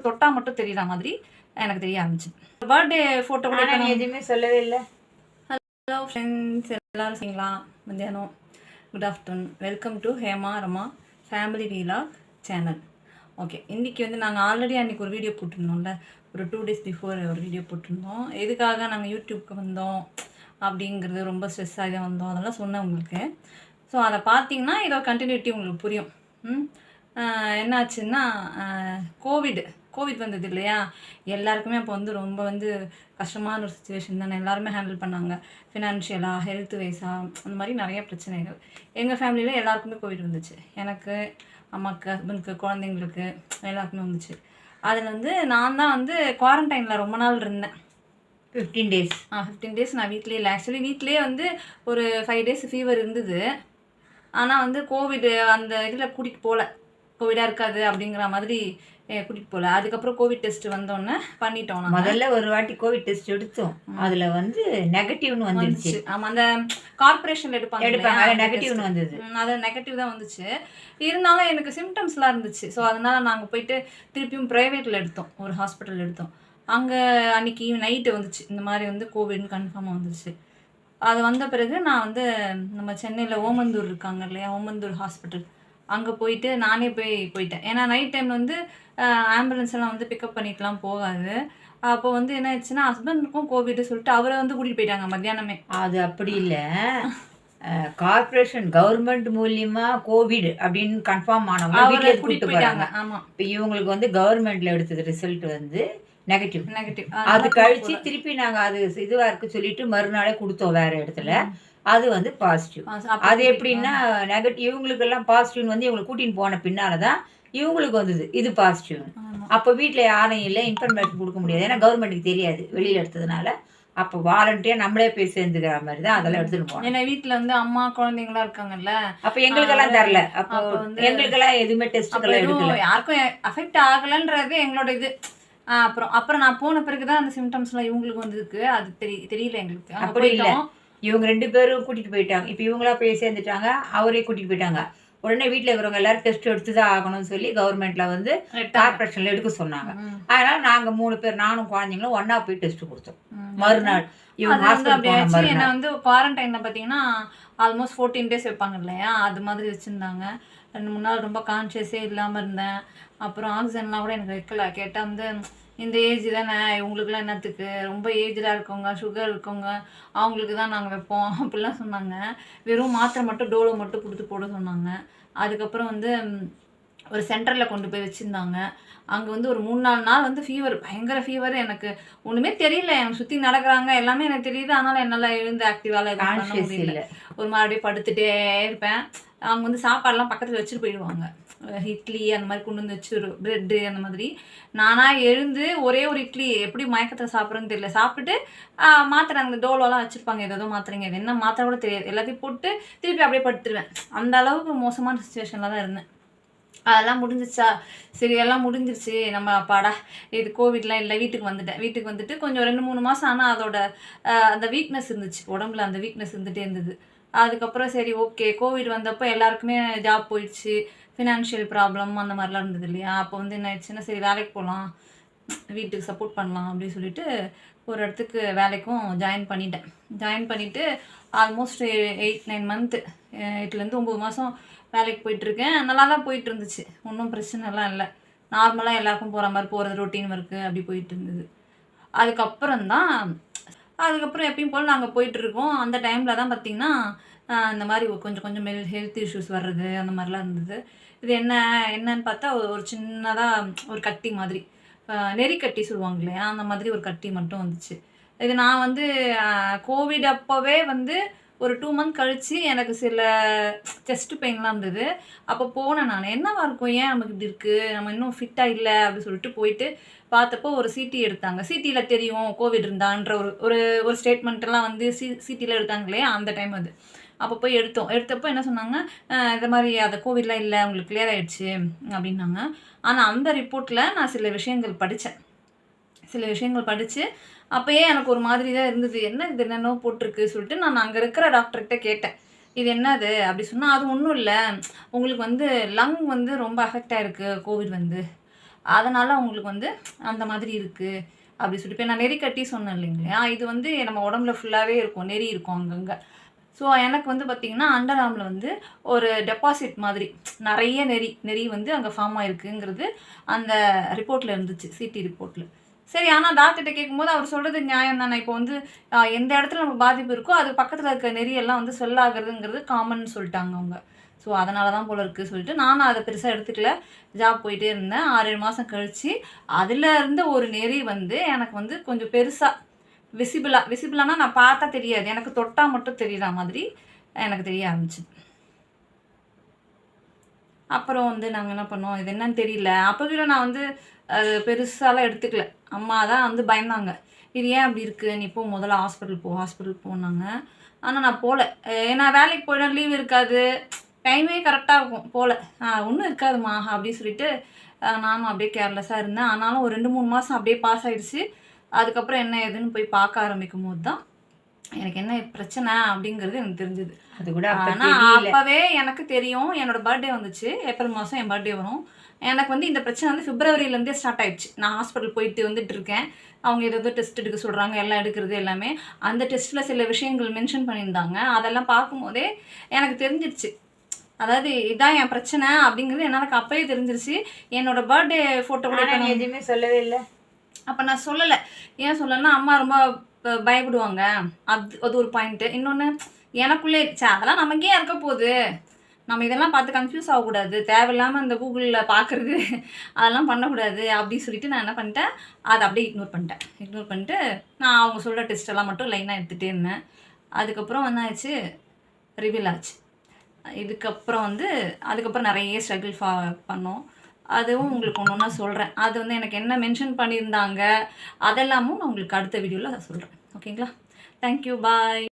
தொட்டால் மட்டும் தெரியுற மாதிரி எனக்கு தெரிய ஆரம்பிச்சு. பர்த்டே ஃபோட்டோ கூட நான் எதுவுமே சொல்லவே இல்லை. ஹலோ ஃப்ரெண்ட்ஸ், எல்லோரும் சரிங்களா? மத்தியானம் good afternoon. Welcome to Hema Rama family vlog channel. Okay, இன்றைக்கி வந்து நாங்கள் ஆல்ரெடி அன்றைக்கி ஒரு வீடியோ போட்டிருந்தோம்ல, ஒரு 2 days பிஃபோர் ஒரு வீடியோ போட்டிருந்தோம். எதுக்காக நாங்கள் யூடியூப்க்கு வந்தோம் அப்படிங்கிறது, ரொம்ப ஸ்ட்ரெஸ்ஸாக தான் வந்தோம், அதெல்லாம் சொன்னேன் உங்களுக்கு. ஸோ அதை பார்த்தீங்கன்னா இதோட கண்டினியூட்டி உங்களுக்கு புரியும். என்னாச்சுன்னா கோவிட் வந்தது இல்லையா, எல்லாருக்குமே அப்போ வந்து ரொம்ப கஷ்டமான ஒரு சுச்சுவேஷன் தானே. எல்லாருமே ஹேண்டில் பண்ணாங்க, ஃபினான்ஷியலாக, ஹெல்த் வைஸாக, அந்த மாதிரி நிறைய பிரச்சனைகள். எங்கள் ஃபேமிலியில் எல்லாருக்குமே கோவிட் வந்துச்சு. எனக்கு, அம்மாவுக்கு, ஹஸ்பண்டுக்கு, குழந்தைங்களுக்கு எல்லாருக்குமே வந்துச்சு. அதில் நான் தான் குவாரண்டைனில் ரொம்ப நாள் இருந்தேன். 15 days. 15 days நான் வீட்லேயே இல்லை. ஆக்சுவலி வீட்லேயே ஒரு 5 days ஃபீவர் இருந்தது. ஆனால் கோவிட் அந்த இதில் கூட்டிகிட்டு போகல, கோவிடாக இருக்காது அப்படிங்கிற மாதிரி கூட்டிகிட்டு போகல. அதுக்கப்புறம் கோவிட் டெஸ்ட் வந்தோடனே பண்ணிட்டோம். முதல்ல ஒரு வாட்டி கோவிட் டெஸ்ட் எடுத்தோம், அதில் நெகட்டிவ்னு வந்துருச்சு. ஆமாம், அந்த கார்பரேஷனில் எடுப்பாங்க, நெகட்டிவ்னு வந்தது. அதில் நெகட்டிவ் தான் வந்துச்சு. இருந்தாலும் எனக்கு சிம்டம்ஸ்லாம் இருந்துச்சு. ஸோ அதனால் நாங்கள் போயிட்டு திருப்பியும் ப்ரைவேட்டில் எடுத்தோம், ஒரு ஹாஸ்பிட்டல் எடுத்தோம். அங்கே அன்றைக்கி நைட்டு வந்துச்சு, இந்த மாதிரி கோவிட்னு கன்ஃபார்மாக வந்துச்சு. அது வந்த பிறகு நான் நம்ம சென்னையில் ஓமந்தூர் இருக்காங்க இல்லையா, ஓமந்தூர் ஹாஸ்பிட்டல், அங்கே போயிட்டு நானே போயிட்டேன். ஏன்னா நைட் டைம் ஆம்புலன்ஸ் எல்லாம் பிக்கப் பண்ணிட்டுலாம் போகாது. அப்போ என்ன ஆயிடுச்சுன்னா, ஹஸ்பண்டுக்கும் கோவிட் சொல்லிட்டு அவரை கூட்டிகிட்டு போயிட்டாங்க மத்தியானமே. அது அப்படி இல்லை, கார்பரேஷன் கவர்மெண்ட் மூலியமா கோவிட் அப்படின்னு கன்ஃபார்ம் ஆனவங்க வீட்டில் கூட்டிட்டு போயிட்டாங்க. ஆமாம், இப்போ இவங்களுக்கு கவர்மெண்ட்ல எடுத்தது ரிசல்ட் நெகட்டிவ். அது கழிச்சு திருப்பி நாங்கள் அது இதுவாக இருக்கு சொல்லிட்டு மறுநாளே கொடுத்தோம் வேற இடத்துல. அது பாசிட்டிவ். அது எப்படின்னா, நெகட்டிவ் இவங்களுக்கெல்லாம் பாசிட்டிவ்னு இவங்களுக்கு கூட்டின்னு போன பின்னால்தான் இவங்களுக்கு வந்தது இது பாசிட்டிவ். அப்போ வீட்டில் யாரும் இல்லை, இன்ஃபர்மேஷன் கொடுக்க முடியாது, ஏன்னா கவர்மெண்ட்டுக்கு தெரியாது வெளியில் எடுத்ததுனால. அப்போ வாலண்டியாக நம்மளே போய் சேர்ந்துக்கிற மாதிரி தான் அதெல்லாம் எடுத்துகிட்டு போனோம். ஏன்னா வீட்டில் அம்மா குழந்தைங்களாம் இருக்காங்கல்ல, அப்போ எங்களுக்கெல்லாம் தரல. அப்போ எங்களுக்கெல்லாம் எதுவுமே டெஸ்ட்டுக்கெல்லாம் எடுக்கல, யாருக்கும் அஃபெக்ட் ஆகலைன்றது எங்களோட இது. அப்புறம் நான் போன பிறகு தான் அந்த சிம்டம்ஸ்லாம் இவங்களுக்கு வந்திருக்கு. அது தெரியல எங்களுக்கு. அப்படி இல்லை, இவங்க 2 பேரும் கூட்டிகிட்டு போயிட்டாங்க. இப்போ இவங்களா போய் சேர்ந்துட்டாங்க, அவரே கூட்டிகிட்டு போயிட்டாங்க. உடனே வீட்டில் இருக்கிறவங்க எல்லாரும் டெஸ்ட் எடுத்து தான் ஆகணும்னு சொல்லி கவர்மெண்ட்டில் கார்பரேஷனில் எடுக்க சொன்னாங்க. அதனால் நாங்கள் 3 பேர், நானும் குழந்தைங்களும் ஒன்றா போய் டெஸ்ட் கொடுத்தோம். மறுநாள் என்ன குவாரண்டைனில் பார்த்தீங்கன்னா ஆல்மோஸ்ட் 14 days வைப்பாங்க இல்லையா, அது மாதிரி வச்சுருந்தாங்க. 2-3 நாள் ரொம்ப கான்ஷியஸே இல்லாமல் இருந்தேன். அப்புறம் ஆக்சிஜன்லாம் கூட எனக்கு வைக்கல. கேட்டால் இந்த ஏஜ் தானே, இவங்களுக்குலாம் என்னத்துக்கு, ரொம்ப ஏஜாக இருக்கவங்க, சுகர் இருக்கவங்க, அவங்களுக்கு தான் நாங்கள் வைப்போம் அப்படிலாம் சொன்னாங்க. வெறும் மாத்திரை மட்டும், டோலோ மட்டும் கொடுத்து போட சொன்னாங்க. அதுக்கப்புறம் ஒரு சென்டரில் கொண்டு போய் வச்சுருந்தாங்க. அங்கே ஒரு 3-4 நாள் ஃபீவர், பயங்கர ஃபீவர். எனக்கு ஒன்றுமே தெரியல, எனக்கு சுற்றி நடக்கிறாங்க எல்லாமே எனக்கு தெரியுது. அதனால் என்னால் எழுந்து ஆக்டிவாக பண்ண முடியல. ஒரு மாதிரி படுத்துகிட்டே இருப்பேன். அவங்க சாப்பாடெல்லாம் பக்கத்தில் வச்சுட்டு போயிடுவாங்க, இட்லி அந்த மாதிரி கொண்டு வச்சு, ப்ரெட்டு அந்த மாதிரி. நானாக எழுந்து ஒரே ஒரு இட்லி எப்படி மயக்கத்தில் சாப்பிட்றேன்னு தெரியல, சாப்பிட்டுட்டு மாத்திரை, அந்த டோலோலாம் வச்சுருப்பாங்க, ஏதோ மாத்திரைங்க, அது என்ன மாத்திரை கூட தெரியாது, எல்லாத்தையும் போட்டு திருப்பி அப்படியே படுத்துருவேன். அந்த அளவுக்கு மோசமான சுச்சுவேஷனில் தான் இருந்தேன். அதெல்லாம் முடிஞ்சிச்சா, சரி எல்லாம் முடிஞ்சிருச்சு, நம்ம அப்பாடா இது கோவிட்லாம் இல்லை, வீட்டுக்கு வந்துட்டு கொஞ்சம் 2-3 மாதம் ஆனால் அதோட அந்த வீக்னஸ் இருந்துச்சு உடம்புல, அந்த வீக்னஸ் இருந்துகிட்டே இருந்தது. அதுக்கப்புறம் சரி ஓகே, கோவிட் வந்தப்போ எல்லாருக்குமே ஜாப் போயிடுச்சு, ஃபினான்ஷியல் ப்ராப்ளம் அந்த மாதிரிலாம் இருந்தது இல்லையா. அப்போ என்ன ஆயிடுச்சுன்னா, சரி வேலைக்கு போகலாம், வீட்டுக்கு சப்போர்ட் பண்ணலாம் அப்படின்னு சொல்லிட்டு ஒரு இடத்துக்கு வேலைக்கும் ஜாயின் பண்ணிவிட்டு ஆல்மோஸ்ட் 8-9 month, 8லேருந்து 9 மாதம் வேலைக்கு போயிட்டுருக்கேன். நல்லா தான் போயிட்டு இருந்துச்சு, ஒன்றும் பிரச்சனைலாம் இல்லை. நார்மலாக எல்லாருக்கும் போகிற மாதிரி போகிறது, ரொட்டீன் ஒர்க்கு அப்படி போயிட்டு இருந்தது. அதுக்கப்புறம் எப்பயும் போல் நாங்கள் போயிட்டுருக்கோம். அந்த டைமில் தான் பார்த்திங்கன்னா இந்த மாதிரி கொஞ்சம் ஹெல்த் இஷ்யூஸ் வர்றது அந்த மாதிரிலாம் இருந்தது. இது என்னன்னு பார்த்தா, ஒரு சின்னதாக ஒரு கட்டி மாதிரி, நெறிக்கட்டி சொல்லுவாங்க இல்லையா, அந்த மாதிரி ஒரு கட்டி மட்டும் வந்துச்சு. இது நான் கோவிட் அப்போவே ஒரு 2 month கழித்து எனக்கு சில செஸ்ட் பெயின்லாம் இருந்தது. அப்போ போனேன் நான், என்னவா இருக்கும், ஏன் நமக்கு இப்படி இருக்குது, நம்ம இன்னும் ஃபிட்டாக இல்லை அப்படின்னு சொல்லிட்டு போயிட்டு பார்த்தப்போ ஒரு சிடி எடுத்தாங்க. சிடியில் தெரியும் கோவிட் இருந்தான்ற ஒரு ஸ்டேட்மெண்ட்டெல்லாம் சிடியில் எடுத்தாங்க இல்லையா, அந்த டைம் அப்போ போய் எடுத்தப்போ என்ன சொன்னாங்க, இந்த மாதிரி அதை கோவிட்லாம் இல்லை, உங்களுக்கு கிளியர் ஆகிடுச்சு அப்படின்னாங்க. ஆனால் அந்த ரிப்போர்ட்டில் நான் சில விஷயங்கள் படித்து அப்போயே எனக்கு ஒரு மாதிரி தான் இருந்தது. என்ன இது என்னென்னோ போட்டிருக்கு சொல்லிட்டு நான் அங்கே இருக்கிற டாக்டர்கிட்ட கேட்டேன், இது என்னது அப்படி சொன்னால், அது ஒன்றும் இல்லை, உங்களுக்கு லங் ரொம்ப அஃபெக்ட் ஆகிருக்கு கோவிட் அதனால் அவங்களுக்கு வந்து அந்த மாதிரி இருக்குது அப்படி சொல்லிட்டு. இப்போ நான் நெறி கட்டி சொன்னேன் இல்லைங்களா, இது வந்து நம்ம உடம்புல ஃபுல்லாகவே இருக்கும், நெறி இருக்கும் அங்கங்கே. ஸோ எனக்கு வந்து பார்த்திங்கன்னா அண்டர் ஆர்மில் வந்து ஒரு டெபாசிட் மாதிரி நிறைய நெறி வந்து அங்கே ஃபார்ம் ஆகிருக்குங்கிறது அந்த ரிப்போர்ட்டில் இருந்துச்சு, சிடி ரிப்போர்ட்டில். சரி, ஆனால் டாக்டர்கிட்ட கேட்கும்போது அவர் சொல்கிறது நியாயம் தானே. இப்போ வந்து எந்த இடத்துல நமக்கு பாதிப்பு இருக்கோ அது பக்கத்தில் இருக்க நெறியெல்லாம் வந்து சொல்லாகிறதுங்கிறது காமன் சொல்லிட்டாங்க அவங்க. ஸோ அதனால தான் போல இருக்குது சொல்லிட்டு நானும் அதை பெருசாக எடுத்துக்கல. ஜாப் போயிட்டே இருந்தேன். 6-7 மாதம் கழித்து அதில் இருந்த ஒரு நெறி வந்து எனக்கு வந்து கொஞ்சம் பெருசாக விசிபிளானா நான் பார்த்தா தெரியாது, எனக்கு தொட்டால் மட்டும் தெரியுற மாதிரி எனக்கு தெரிய ஆரம்பிச்சு. அப்புறம் வந்து நாங்கள் என்ன பண்ணோம், இது என்னன்னு தெரியல. அப்போ கூட நான் வந்து அது பெருசாலாம் எடுத்துக்கல. அம்மா தான் வந்து பயந்தாங்க, இது ஏன் அப்படி இருக்குது, நீ இப்போ முதல்ல ஹாஸ்பிட்டல் போனாங்க. ஆனால் நான் போகல. ஏன்னா வேலைக்கு போயிடும், லீவ் இருக்காது, டைமே கரெக்டாக இருக்கும். போகல. ஒன்றும் இருக்காதுமா அப்படின்னு சொல்லிட்டு நானும் அப்படியே கேர்லெஸ்ஸாக இருந்தேன். ஆனாலும் ஒரு 2-3 மாதம் அப்படியே பாஸ் ஆகிடுச்சு. அதுக்கப்புறம் என்ன ஏதுன்னு போய் பார்க்க ஆரம்பிக்கும் போது தான் எனக்கு என்ன பிரச்சனை அப்படிங்கிறது எனக்கு தெரிஞ்சுது. அது கூட ஆனால் அப்போவே எனக்கு தெரியும். என்னோடய பர்த்டே வந்துச்சு, ஏப்ரல் மாதம் என் பர்த்டே வரும். எனக்கு வந்து இந்த பிரச்சனை வந்து பிப்ரவரியிலேருந்தே ஸ்டார்ட் ஆகிடுச்சு. நான் ஹாஸ்பிட்டல் போயிட்டு வந்துட்டு இருக்கேன். அவங்க ஏதோ டெஸ்ட் எடுக்க சொல்கிறாங்க, எல்லாம் எடுக்கிறது எல்லாமே. அந்த டெஸ்ட்டில் சில விஷயங்கள் மென்ஷன் பண்ணியிருந்தாங்க. அதெல்லாம் பார்க்கும்போதே எனக்கு தெரிஞ்சிருச்சு, அதாவது இதான் என் பிரச்சனை அப்படிங்கிறது எனக்கு அப்போயே தெரிஞ்சிருச்சு. என்னோடய பர்த்டே ஃபோட்டோ கூட எதுவுமே சொல்லவே இல்லை. அப்போ நான் சொல்லலை. ஏன் சொல்லலைன்னா அம்மா ரொம்ப பயப்படுவாங்க, அது ஒரு பாயிண்ட்டு. இன்னொன்று எனக்குள்ளே இருந்துச்சு, அதெல்லாம் நமக்கே இருக்க போகுது, நம்ம இதெல்லாம் பார்த்து கன்ஃபியூஸ் ஆகக்கூடாது, தேவையில்லாமல் இந்த கூகுளில் பார்க்குறது அதெல்லாம் பண்ணக்கூடாது அப்படின்னு சொல்லிட்டு நான் என்ன பண்ணிட்டேன், அதை அப்படியே இக்னோர் பண்ணிட்டு நான் அவங்க சொல்கிற டெஸ்ட்டெல்லாம் மட்டும் லைனாக எடுத்துகிட்டே இருந்தேன். அதுக்கப்புறம் என்ன ஆச்சு, ரிவீல் ஆச்சு. அதுக்கப்புறம் நிறைய ஸ்ட்ரகிள் பண்ணோம். அதுவும் உங்களுக்கு ஒன்று ஒன்றா சொல்கிறேன். அது வந்து எனக்கு என்ன மென்ஷன் பண்ணியிருந்தாங்க அதெல்லாமும் நான் உங்களுக்கு அடுத்த வீடியோவில் அதை சொல்கிறேன். ஓகேங்களா? தேங்க்யூ, பாய்.